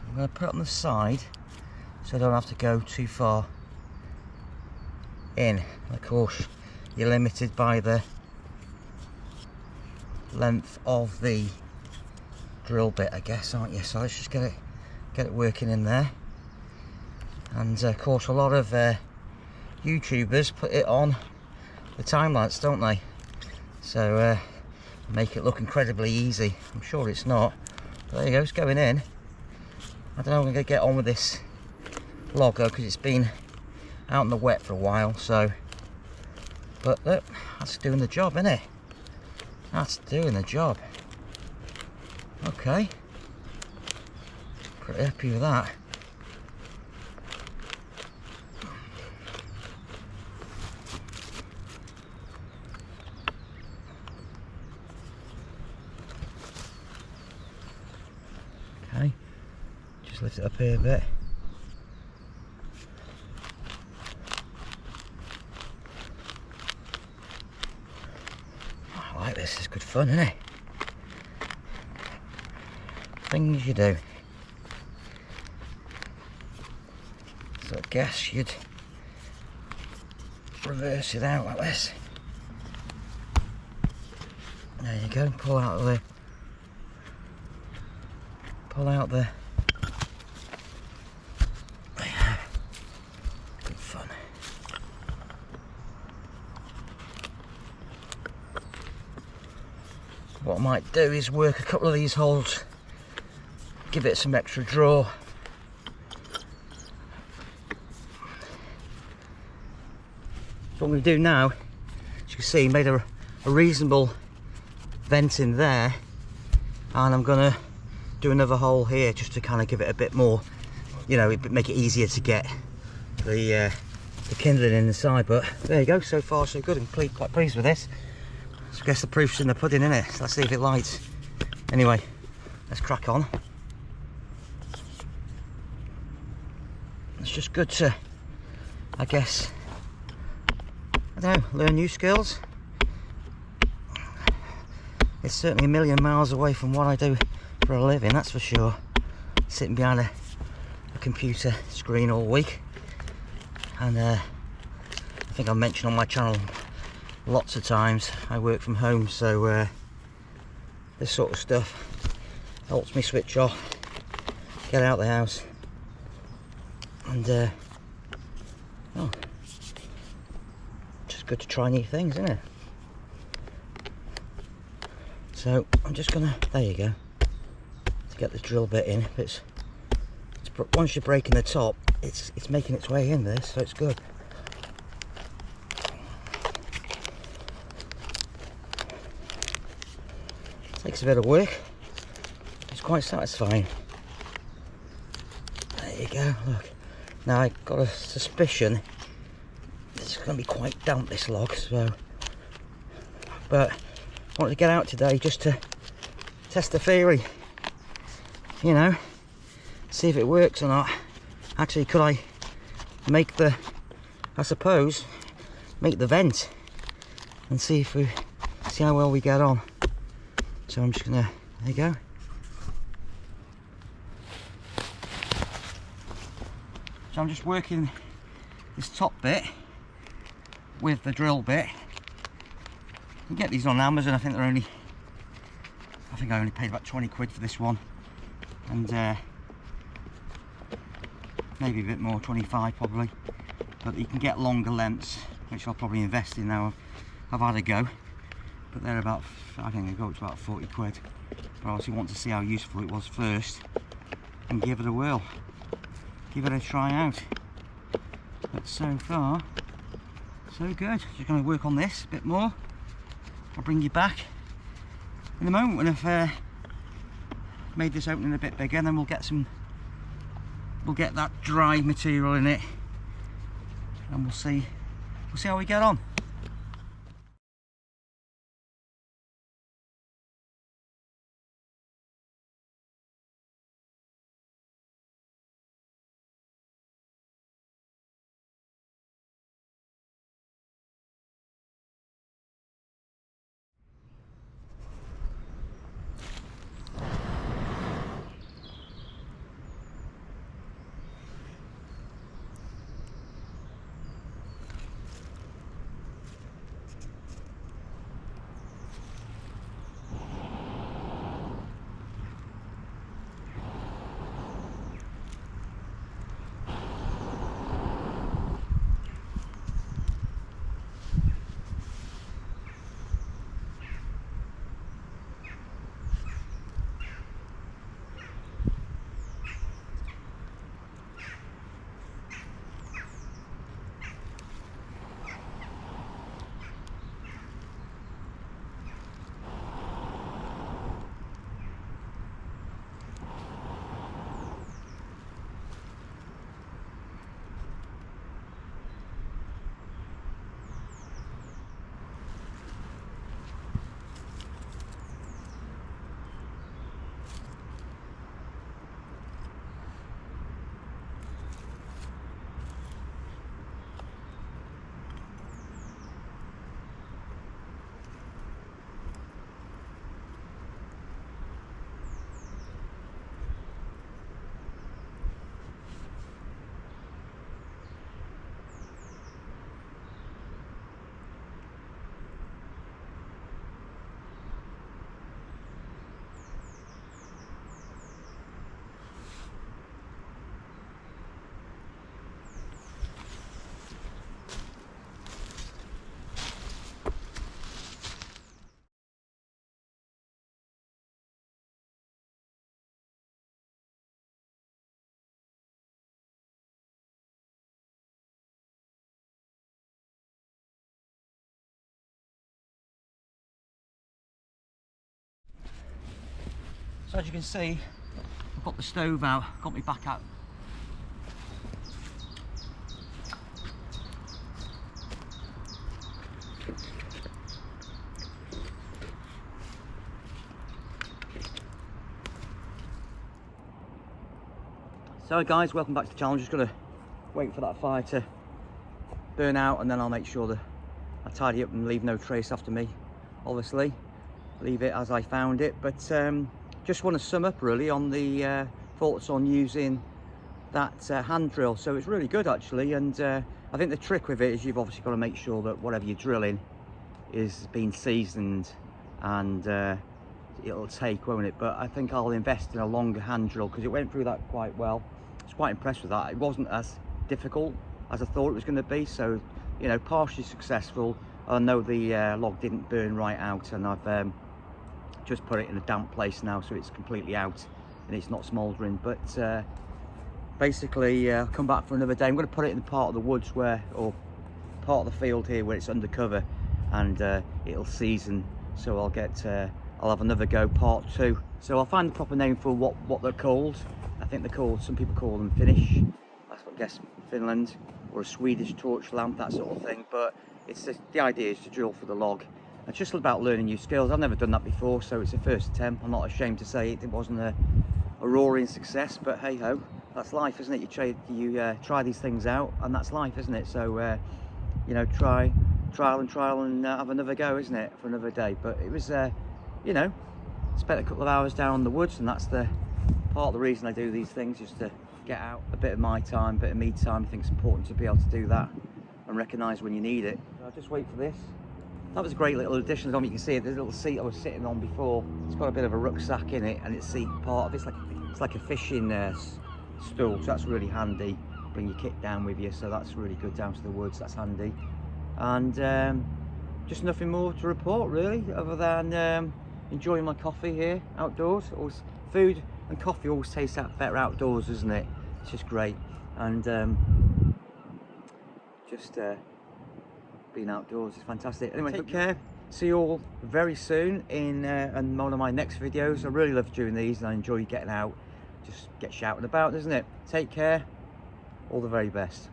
I'm going to put it on the side so I don't have to go too far in. And of course you're limited by the length of the drill bit, I guess, aren't you? So let's just get it working in there. And of course a lot of YouTubers put it on the time lapse, don't they? So make it look incredibly easy. I'm sure it's not, but there you go, it's going in. I don't know if I'm going to get on with this log though, because it's been out in the wet for a while. So, but look, that's doing the job, isn't it? That's doing the job. Okay, pretty happy with that. Okay, just lift it up here a bit. I like this, it's good fun, isn't it? Things you do. So I guess you'd reverse it out like this. There you go, pull out the good fun. What I might do is work a couple of these holes, give it some extra draw. So what I'm going to do now, as you can see, made a reasonable vent in there, and I'm going to do another hole here just to kind of give it a bit more, you know, make it easier to get the kindling in the side. But there you go, so far so good. I'm quite pleased with this. So I guess the proof's in the pudding, isn't it? So let's see if it lights. Anyway, let's crack on. It's just good to, I guess, I don't know, learn new skills. It's certainly a million miles away from what I do for a living, that's for sure. Sitting behind a computer screen all week. And I think I've mentioned on my channel lots of times I work from home, so this sort of stuff helps me switch off, get out of the house, and oh, just good to try new things, isn't it? So I'm just gonna, there you go, to get the drill bit in. It's once you're breaking the top, it's making its way in this, so it's good. Takes a bit of work. It's quite satisfying. There you go, look. Now I've got a suspicion it's going to be quite damp, this log, so, but I wanted to get out today just to test the theory, you know, see if it works or not. Actually, could I make the, I suppose, make the vent and see how well we get on. So I'm just gonna, there you go. So I'm just working this top bit with the drill bit. You can get these on Amazon. I think I only paid about 20 quid for this one, and maybe a bit more, 25 probably. But you can get longer lengths, which I'll probably invest in now. I've had a go, but they're about, I think they go up to about 40 quid. But I obviously want to see how useful it was first and give it a whirl, give it a try out. But so far so good. Just going to work on this a bit more. I'll bring you back in a moment when I've made this opening a bit bigger, and then we'll get that dry material in it, and we'll see how we get on. So as you can see, I've got the stove out, got my back out. So guys, welcome back to the channel. I'm just going to wait for that fire to burn out, and then I'll make sure that I tidy up and leave no trace after me. Obviously, leave it as I found it. But just want to sum up really on the thoughts on using that hand drill. So it's really good actually, and I think the trick with it is you've obviously got to make sure that whatever you're drilling is being seasoned, and it'll take, won't it? But I think I'll invest in a longer hand drill because it went through that quite well. I was quite impressed with that. It wasn't as difficult as I thought it was going to be, so you know, partially successful. I know the log didn't burn right out, and I've just put it in a damp place now, so it's completely out and it's not smouldering. But basically I'll come back for another day. I'm going to put it in the part of the woods where, or part of the field here where it's undercover, and it'll season, so I'll get I'll have another go, part 2. So I'll find the proper name for what they're called. I think they're called, some people call them Finnish, that's what I guess, Finland, or a Swedish torch lamp, that sort of thing. But it's just, the idea is to drill for the log. It's just about learning new skills. I've never done that before, so it's a first attempt. I'm not ashamed to say it wasn't a roaring success, but hey ho, that's life, isn't it? You try these things out, and that's life, isn't it? So you know, trial and have another go, isn't it, for another day. But it was you know, spent a couple of hours down in the woods, and that's the part of the reason I do these things, just to get out a bit of my time, a bit of me time. I think it's important to be able to do that and recognise when you need it. So I'll just wait for this. That was a great little addition. I don't know if you can see it, there's a little seat I was sitting on before. It's got a bit of a rucksack in it, and it's seat part of it. It's like a fishing stool, so that's really handy. Bring your kit down with you, so that's really good down to the woods, that's handy. And just nothing more to report really, other than enjoying my coffee here outdoors. Always, food and coffee always tastes better outdoors, isn't it? It's just great. And just being outdoors is fantastic. Anyway, take care. See you all very soon in one of my next videos. I really love doing these, and I enjoy getting out. Just get shouting about, doesn't it? Take care. All the very best.